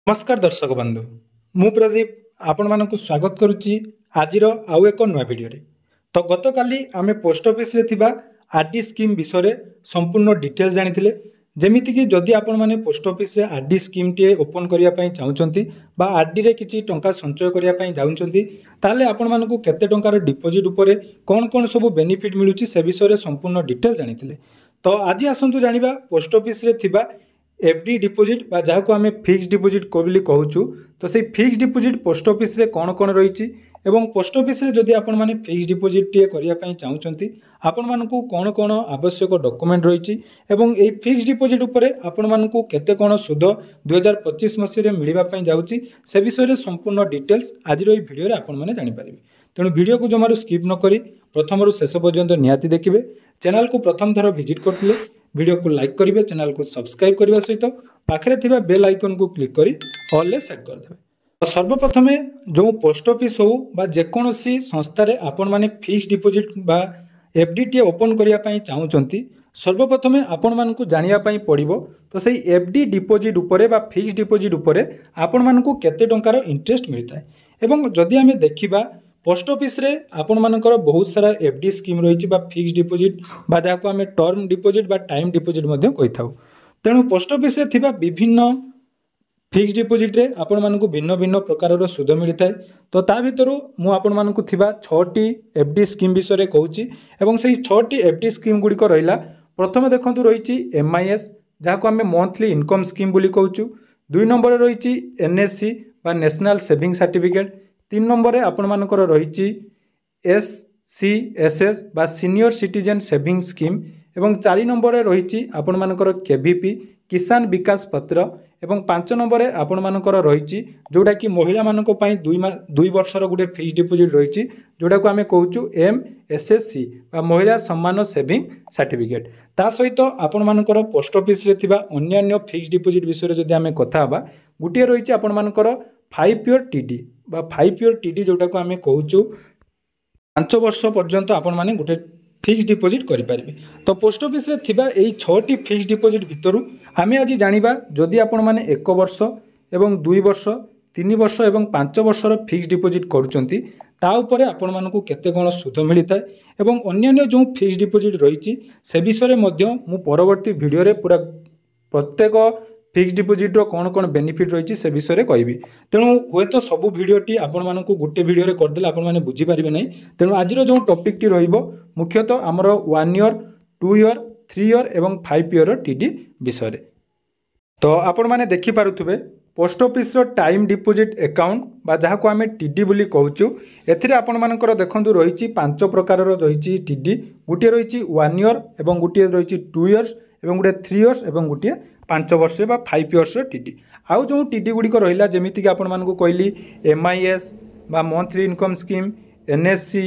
नमस्कार दर्शक बंधु मु प्रदीप आपण मानक स्वागत करुच्ची आज आउ एक नुआ भिडियो तो गत काली आम पोस्ट ऑफिस रे थिबा आरडी स्कीम विषय संपूर्ण डिटेल्स जानी जमीती कि जदि आपण माने पोस्ट ऑफिस रे आरडी स्कीम टी ओपन करिया पई चाहुचंती बा आरडी रे किछि टंका संचय करिया पई जाउचंती ताले आपण मानकु केते टंकार डिपोजिट उपरे कोन कोन सब बेनिफिट मिलुची से विषय संपूर्ण डिटेल्स जानी तो आज आसंतु जानिबा पोस्ट ऑफिस रे थिबा एफडी डिपोजिट बा जहाँ को आम फिक्स डिपोजिट बोली कहूँ तो से फिक्स डिपोजिट पोस्ट ऑफिस रे कौन कौन रही एवं पोस्ट ऑफिस रे जदि आपण माने फिक्स डिपोजिट टे करने चाहूँगी आपण मानकु कौन कौन आवश्यक डॉक्यूमेंट रही एवं ए फिक्स डिपोजिट उपरे आपण मानकु केते कौन सुध 2025 मसीह मिलवाई जाऊँगी से विषय संपूर्ण डिटेल्स आज भिडियो आपण मैंने जानीपर तेणु भिडियो को जमार स्किप न करी प्रथम शेष पर्यंत निहाती देखिए चैनल को प्रथम थर विजिट करते वीडियो को लाइक करेंगे चैनल को सब्सक्राइब करने सहित पाखे थिबा बेल आइकन को क्लिक करी ऑल ले सेट करदे। तो सर्वप्रथम जो पोस्ट ऑफिस हो बा जेकोसी संस्थार आपण माने फिक्स डिपोजिट बा एफडी टी ओपन करिया पई चाहूचंती सर्वप्रथम आपण मानकु जानिया पई पड़िबो तो सही एफडी डिपोजिट उपरे बा फिक्स डिपोजिट उपरे आपण मानकु केते टंकार इंटरेस्ट मिलता है एवं जदि आमे देखिबा पोस्ट ऑफिस रे आपण मानकर बहुत सारा एफडी स्कीम रही फिक्स डिपोजिट बा जहाँ को आम टर्म डिपोजिट बा टाइम डिपोजिट कही था तेणु पोस्ट ऑफिस रे थिबा विभिन्न फिक्स डिपोजिट रे आपण मानकु भिन्न भिन्न प्रकार सुध मिलता है तो ता भितर मु आपण मानकु थिबा 6टी एफडी स्कीम विषय कहूँ एवं से 6टी एफडी स्कीम गुड़िक रहा प्रथम देखु रही एमआईएस जहाँ को आम मंथली इनकम स्कीम बोली कहूँ 2 नंबर रही एनएससी बा नेशनल सेविंग सर्टिफिकेट 3 नंबर आपण मानकर रही एससीएसएस बा सीनियर सिटीजन सेविंग स्कीम एवं 4 नंबर रही आपण मानकर केवीपी किसान विकास पत्र एवं 5 नंबर आपण मानकर रही जोड़ा कि महिला मानक पई 2 वर्षर गोटे फिक्स डिपोजिट रही जोड़ा को आम कहूँ एमएसएससी बा महिला सम्मान सेविंग सर्टिफिकेट ता सहित आपण मानकर पोस्ट ऑफिस रे थिबा अन्यान्य फिक्स डिपोजिट विषय जदि आम कथा बा गोटे रही आपण मानकर 5 ईयर टीडी बा 5 ईयर टीडी जोटा को आम कहूँ 5 वर्ष पर्यंत आपण माने गोटे फिक्स डिपोजिट करें तो पोस्ट ऑफिस रे थिबा एई 6टी फिक्स डिपोजिट भितर आम आज जानिबा जदि आपण माने 1 वर्ष एवं 2 वर्ष 3 वर्ष एवं 5 वर्षर फिक्स डिपोजिट करूचंती ता उपरे आपण मानकु केते कोन सुध मिलता है एवं अन्य जो फिक्स डिपोजिट रही से विषय मध्य मु परवर्ती वीडियो रे पूरा प्रत्येक फिक्स डिपोजिट कौन कौन बेनिफिट रही से विषय कहि तेणु हे तो सबू भिडटी आपण मानक गोटे भिडियो करदे आपण मैंने बुझीपारे ना तेणु आज जो टॉपिक टी रहिबो मुख्यतः आमर 1 ईयर 2 ईयर 3 ईयर एवं 5 ईयर टीडी विषय तो आपण मैंने देखिपे पोस्ट ऑफिस रो टाइम डिपोजिट अकाउंट बा जहाँ को आम टीडी बोली कहूँ एथिरे आपण मानकर देखंतु रही 5 प्रकार रही टीडी गोटे रही 1 ईयर एवं गोटे रही 2 ईयर्स एवं गोटे 3 ईयर्स एवं गोटे 5 वर्ष बा 5 ईयर्स टीडी आउ जो टीडी गुड़िक रहा जमीती कि आपण मानकु कहली एमआईएस बा मंथली इनकम स्कीम एनएससी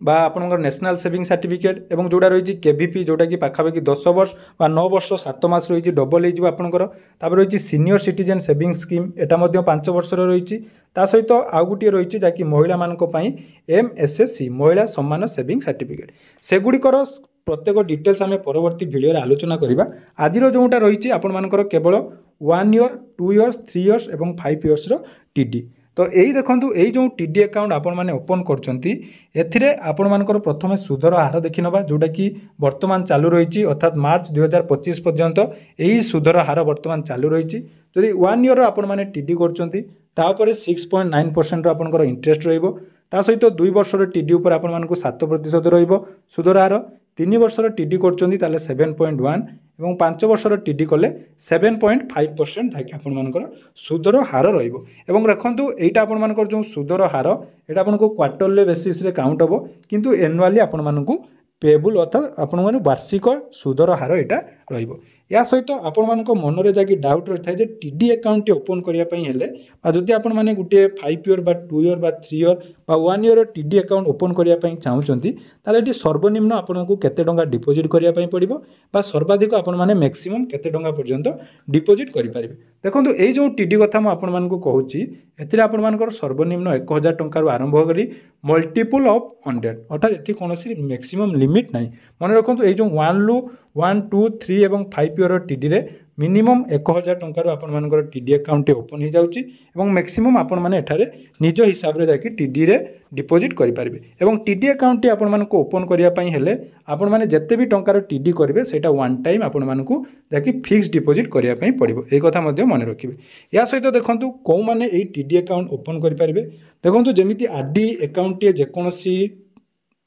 बा आपनकर नेशनल सेविंग सर्टिफिकेट एवं जोड़ा रही केवीपी जोटा कि पाखापाखि 10 वर्ष बा 9 वर्ष 7 मास रही डबल हो आपनकर तापर रही सीनियर सिटीजन सेविंग स्कीम एटा मध्य 5 वर्ष रही ता सहित आउ गोटे रही जहाँकि महिला मानक पई एमएसएससी महिला सम्मान सेविंग सर्टिफिकेट सेगुड़िकर प्रत्येक डिटेल्स आम परवर्ती भिडियो आलोचना करवा आज जोटा रही आपण मानकर केवल 1 ईयर 2 ईयर्स 3 ईयर्स एवं 5 ईयर्स टीडी तो यही देखूँ यही जो टीडी अकाउंट आपण मैंने ओपन करते आपण मानकर प्रथम सुधर हार देखी नवा जोटा कि वर्तमान चालू रही अर्थात मार्च 2025 पर्यंत यही सुधर हार वर्तमान चालू रही जदि 1 ईयर आपण मैंने टीडी कर 6.9% आपंकर इंटरेस्ट ता सहित 2 वर्षर टीडी उपर आपण मानकु 7% रहिबो सुधर हार 3 वर्षर टीडी करछंती ताले 7.1 एवं 5 वर्षर टीडी कले 7.5% धाकि आपण मानकर सुधर हार रहिबो एवं रखंतु एटा आपण मानकर जो सुधर हार एटा आपनको क्वार्टरली बेसिस रे काउंट हबो किंतु एनुअली आपण मानकु पेबुल अर्थात आपण माने वार्षिक सुधर हार एटा रहिबो या सहित आपण मानक मन रे जाकी डाउट रही जे टीडी अकाउंट ओपन करिया पई हेले बा जदि आपण माने गुटे 5 ईयर बा 2 ईयर बा 3 ईयर बा 1 ईयर टीडी अकाउंट ओपन करिया पई चाहुचंती ताले एटी सर्वनिम्न आपनको केते टंका डिपोजिट करिया पई पड़िबो बा सर्वाधिक आपण माने मैक्सिमम केते टंका पर्यंत डिपोजिट करि परिबे देखंतु एई जो टीडी कथा म आपण मानकु कहूची एथिरे आपण मानकर सर्वनिम्न 1000 टंका रु आरंभ करी मल्टीपल ऑफ 100 अर्थात एथि कोनोसी मैक्सिमम लिमिट नाही मन रखंतु एई जो 1 2 3 3 और 5 इयर टीडी रे मिनिमम 1000 टंकार आपण मानकर टीडी अकाउंट ओपन हो जाउची एवं मैक्सिमम आपण माने एठारे निज हिसाब रे जाकी टीडी रे डिपॉजिट करि पारिबे एवं टीडी अकाउंट आपण मानको ओपन करिया पई हेले आपण माने जत्ते भी टंकार टीडी करिवे सेटा वन टाइम आपण मानको जाकी फिक्स डिपॉजिट करिया पई पड़िबो ए कथा मध्ये मन रखिबे। या सहित देखंतु को माने एई टीडी अकाउंट ओपन करि पारिबे देखंतु जेमिति आरडी अकाउंट जे कोनोसी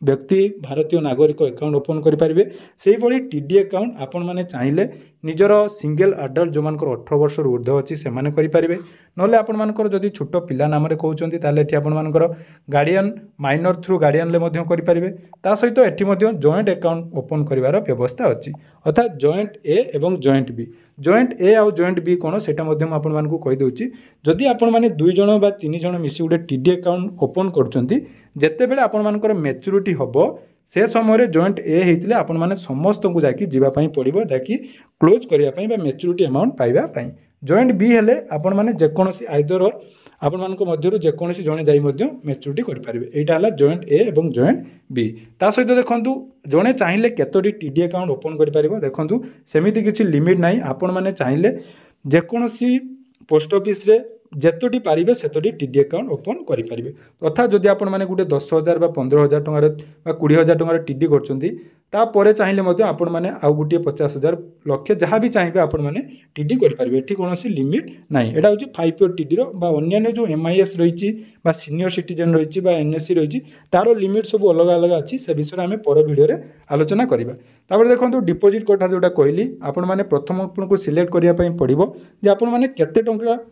व्यक्ति भारतीय नागरिक अकाउंट ओपन करेंगे से भाई टीडी अकाउंट आपण मैंने चाहिए निजर सिंगल अडल्ट जो मान 18 वर्ष ऊर्ध्व अच्छी से करेंगे ना आपण मानकर जदि छोट पिला नाम कहते हैं आपण मानकर गार्डियन माइनर थ्रू गार्डियन करेंगे ता सहित एटी जॉइंट अकाउंट ओपन करार व्यवस्था अच्छी अर्थात जॉइंट ए एवं जॉइंट बी जॉइंट ए आउ जॉइंट बी कौन से कहीदे जदि आपण मैंने 2 जन बा 3 जन मिसी गोटे टीडी अकाउंट ओपन कर जिते बेले आपण मानकर मैच्योरिटी हम से समय जॉइंट ए होते आपण मैंने समस्त को जाकि जीवाई पड़ो जाकि क्लोज करने मैच्योरिटी अमाउंट पाइबापी जॉइंट बी हेले आपण मैंने जेकोसी आइदर और आपण मान मध्य जेकोसी जड़े जाई मैच्योरिटी करेंगे यहाँ है जॉइंट ए और जॉइंट बी ता सहित देखूँ जड़े चाहिए केतोटी टीडी अकाउंट ओपन कर देखूँ सेमती किसी लिमिट ना आपण मैंने चाहिए जेकोसी पोस्ट ऑफिस रे जेतोटी पारिबे सेतोटी टीडी अकाउंट ओपन करेंगे अर्थात जदि आपण मैंने गोटे 10,000 बा 15,000 टंकार बा 20,000 टंकार टीडी करते चाहिए आपण मैंने आउ गोटे 50,000 लक्ष जहाँ भी चाहिए आपण मैंने टीडी करेंगे ये कौन लिमिट ना यहाँ हूँ 5 इयर टीडी अन्य जो MIS रही सीनियर सिटीजन रही NSC रही तार लिमिट सब अलग अलग अच्छी से विषय में पर वीडियो रे आलोचना करवा देखो डिपोजिट कथा जोटा कहली आपण मैंने प्रथम आपको सिलेक्ट करने पड़ो जे आपण मैंने केते टंका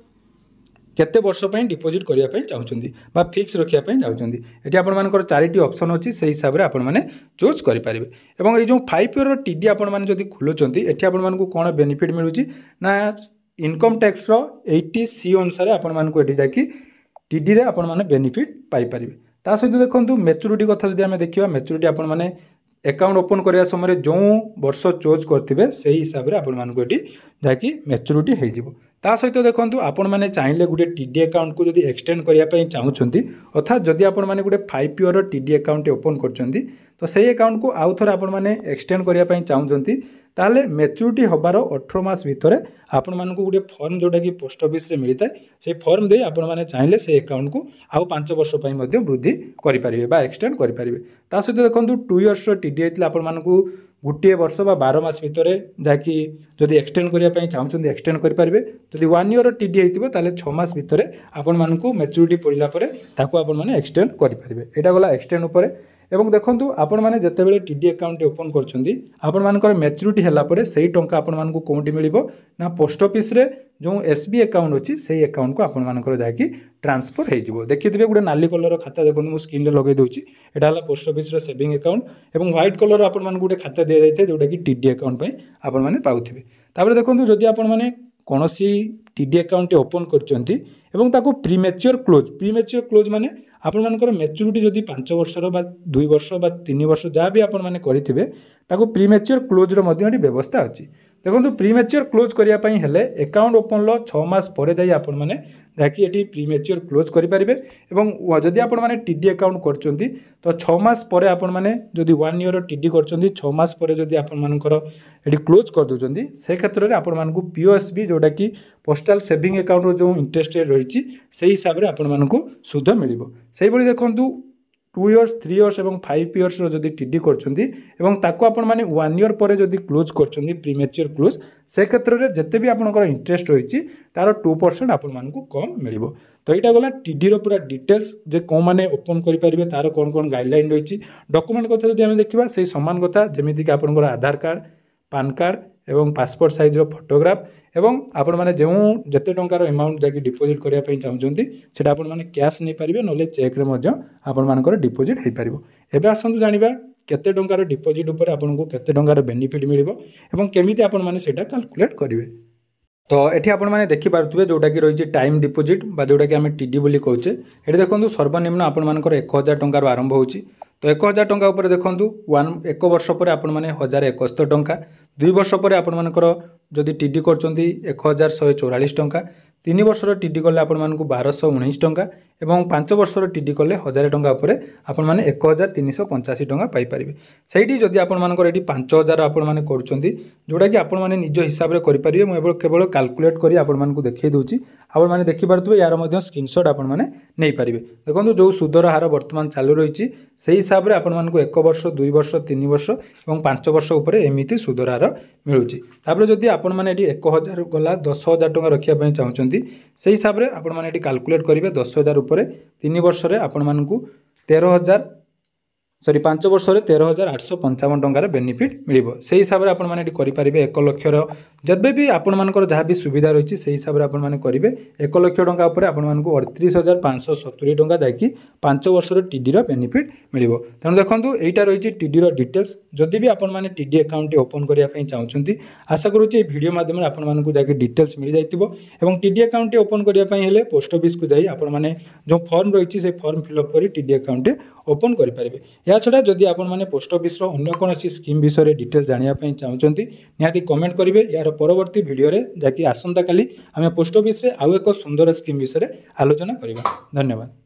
केते वर्ष पई डिपॉजिट करिया पई चाहुचंदी बा फिक्स रखिया पई चाहुचंदी एठी आपण मानकर चारिटी ऑप्शन अछि से हिसाब रे आपण माने चूज करि परिबे एवं ए जो 5 इयर टीडी आपण माने जदी खुलोचंदी एठी आपण मानकु कोन बेनिफिट मिलुची ना इनकम टैक्स रो 80C अनुसार आपण मानकु एठी जाकी टीडी रे आपण माने बेनिफिट पाई परिबे ता सहित देखंतु मैच्योरिटी कथा जदी हमें देखिबा मैच्योरिटी आपण माने अकाउंट ओपन करने समय जो वर्ष चोज करते से हिसाब से आपण मानक ये जाकि मैच्योरिटी हो ता सहित देखो आपण मैंने चाहिए गोटे टीडी अकाउंट को जब एक्सटेंड करने चाहूँगी अर्थात जदि आपण मैंने गोटे 5 इयर टीडी अकाउंट ओपन कर तो से अकाउंट को आउ थे आपण मैंने एक्सटेंड करने चाहूँगी ताले मैच्योरिटी हबार 18 मास भितर आपण मानक गोटे फॉर्म जोटा कि पोस्ट ऑफिस रे मिलता है से फॉर्म दे आपण मैंने चाहिए से अकाउंट को आउ 5 वर्ष वृद्धि करेंगे बा एक्सटेंड करेंगे ता सहित देखो 2 इयर्स टीडी होता आपण मानक गोटे वर्ष बा 12 मास भितर जहाँकि जदि एक्सटेंड करने चाहते एक्सटेंड करेंगे जदि 1 इयर टीडी होता 6 मास भितर आपण मानक मैच्योरिटी पड़ला आपण मैंने एक्सटेंड करेंगे यहाँ गला एक्सटेंड उपर एवं देखो आपण मैंने जितेबाला टीडी अकाउंट ओपन कर मैच्योरिटी है से टंका आपण मानक कौटी मिल ना पोस्ट ऑफिस रे जो SB अकाउंट अच्छी से अकाउंट को आपण मानकर जाकि ट्रांसफर हो देखिए गोटे नाली कलर खाता देखो मुझे स्क्रीन लगे दूसरी यहाँ है पोस्ट ऑफिस सेविंग अकाउंट और व्हाइट कलर आपण मानक गोटे खाता दि जाए जोटा कि टीडी अकाउंट आपण मैंने पाउथे देखो जदि आपण मैंने कौन टीडी अकाउंट ओपन कर प्रीमेच्योर क्लोज माने आपण मानकर मैच्योरिटी जदि 5 वर्षर बा 2 वर्ष बा 3 वर्ष जहाँ भी आपण मैंने करेंगे प्रीमेच्योर क्लोज व्यवस्था अच्छी देखो प्रीमेच्योर क्लोज करने हेले अकाउंट ओपन 6 मास पर जाई आपण माने जहाँकि ये प्रीमेच्योर क्लोज करेंगे और जदि आपण माने टीडी अकाउंट करचंती तो 6 मास पर आपण माने जदि 1 इयर टीडी करचंती 6 मास पर जदि आपण मानकर ये क्लोज कर दोचंती से क्षेत्र में आपण मानकु POSB जोटा कि पोस्टाल सेविंग अकाउंट जो इंटरेस्ट रेट रही से हिसाब से आपण मानकु सुध मिलिबो सेही भली देखंतु 2 इयर्स 3 इयर्स और 5 इयर्स जदि टीडी करचंती एवं ताको आपण माने 1 इयर पर जदि क्लोज करचंती प्रीमेच्योर क्लोज से क्षेत्र में जिते भी आपनकर इंटरेस्ट रही तार 2% आपण मानकु कम मिलिबो तो यहाँ गला टीडी रो पूरा डिटेल्स जे कौन मैंने ओपन करेंगे तार कौन कौन गाइडलाइन रही डॉक्यूमेंट कथा जब आम देखा से समान कथा जमीक आपंकर आधार कार्ड पान कार्ड एवं पासपोर्ट साइज फोटोग्राफ एवं आपण मैंने जो जिते टंकार अमाउंट जाकि डिपोजिट करने चाहते से आपण मैंने कैश नहीं पारे ना चेक रे डिपोजिट हो पार एवं आसतु जाना केते टंकार डिपोजिट उपर आपको केते टंकार बेनिफिट मिलिबो एवं केमिति आपण माने सेटा कैलकुलेट करेंगे तो ये आपण मैंने देखिपे जोटा कि रही टाइम डिपोजिट जोटा कि आम टीडी बोली कहचे ये देखो सर्वनिम्न आपण मानकर 1000 टंकार आरंभ हो तो 1000 टंका उपर देखो 1 वर्ष पर आपण मैंने 1071 टंका 2 वर्ष पर आपण मानकर जदि टीडी कर 1144 टंका 3 वर्षर टीडी कले आपण मानक 1219 टंका এবং 5 ବର୍ଷର ଟି.ଡି. କଲେ 1000 ଟଙ୍କା ଉପରେ ଆପଣମାନେ 1385 ଟଙ୍କା ପାଇପାରିବେ। ସେଇଠି ଯଦି ଆପଣମାନଙ୍କର ଏଠି 5000 ଆପଣମାନେ କରୁଛନ୍ତି ଯେଉଁଟାକି ଆପଣମାନେ ନିଜ ହିସାବରେ କରିପାରିବେ। ମୁଁ କେବଳ କାଲକୁଲେଟ୍ କରି ଆପଣମାନଙ୍କୁ ଦେଖାଇ ଦେଉଛି, ଆପଣମାନେ ଦେଖିପାରୁଥିବେ। ୟାର ମଧ୍ୟ ସ୍କ୍ରିନଶଟ୍ ଆପଣମାନେ ନେଇପାରିବେ। ଦେଖନ୍ତୁ ଯେଉଁ ସୁଧର ହାର ବର୍ତ୍ତମାନ ଚାଲୁ ରହିଛି ସେହି ହିସାବରେ ଆପଣମାନଙ୍କୁ 1 ବର୍ଷ 2 ବର୍ଷ 3 ବର୍ଷ ଏବଂ 5 ବର୍ଷ ଉପରେ ଏମିତି ସୁଧର ହାର ମିଳୁଛି। ତାପରେ ଯଦି ଆପଣମାନେ ଏଠି 1000 ଗଲା 10000 ଟଙ୍କା ରଖିବା ପାଇଁ ଚାହୁଁଛନ୍ତି ସେହି ହିସାବରେ ଆପଣମାନେ ଏଠି କାଲକୁଲେଟ୍ କରିବେ। 10000 ଉପରେ 3 ବର୍ଷରେ ଆପଣମାନଙ୍କୁ 5 ବର୍ଷରେ 13,855 ଟଙ୍କାର ବେନିଫିଟ୍ ମିଳିବ। ସେହି ହିସାବରେ ଆପଣମାନେ ଏଠି କରିପାରିବେ। 1 ଲକ୍ଷର ଯେବେ ବି ଆପଣମାନଙ୍କର ଯାହା ବି ସୁବିଧା ରହିଛି ସେହି ହିସାବରେ ଆପଣମାନେ କରିବେ। 1 ଲକ୍ଷ ଟଙ୍କା ଉପରେ ଆପଣମାନଙ୍କୁ 38,570 ଟଙ୍କା ଯାଇକି 5 ବର୍ଷର ଟି.ଡିର ବେନିଫିଟ୍ ମିଳିବ। ତେଣୁ ଦେଖନ୍ତୁ ଏଇଟା ରହିଛି ଟି.ଡିର ଡିଟେଲ୍ସ। ଯଦି ବି ଆପଣମାନେ ଟି.ଡି ଆକାଉଣ୍ଟଟି ଓପନ୍ କରିବା ପାଇଁ ଚାହୁଁଛନ୍ତି ଆଶା କରୁଛି ଏହି ଭିଡ଼ିଓ ମାଧ୍ୟମରେ ଆପଣମାନଙ୍କୁ ଯାଇକି ଡିଟେଲ୍ସ ମିଳିଯାଇଥିବ। ଏବଂ ଟି.ଡି ଆକାଉଣ୍ଟଟି ଓପନ୍ କରିବା ପାଇଁ ହେଲେ ପୋଷ୍ଟ ଅଫିସକୁ ଯାଇ ଆପଣମାନେ ଯେଉଁ ଫର୍ମ ରହିଛି ସେ ଫର୍ମ ଫିଲ୍ଅପ୍ କରି ଟି.ଡି ଆକାଉଣ୍ଟଟି ଓପନ୍ କରିପାରିବେ। ଏହାଛଡ଼ା ଯଦି ଆପଣମାନେ ପୋଷ୍ଟ ଅଫିସର ଅନ୍ୟ କୌଣସି ସ୍କିମ୍ ବିଷୟରେ ଡିଟେଲ୍ସ ଜାଣିବା ପାଇଁ ଚାହୁଁଛନ୍ତି ନିହାତି କମେଣ୍ଟ କରିବେ। ଏହାର ପରବର୍ତ୍ତୀ ଭିଡ଼ିଓରେ ଯାହାକି ଆସନ୍ତାକାଲି ଆମେ ପୋଷ୍ଟ ଅଫିସରେ ଆଉ ଏକ ସୁନ୍ଦର ସ୍କିମ୍ ବିଷୟରେ ଆଲୋଚନା କରିବା। ଧନ୍ୟବାଦ।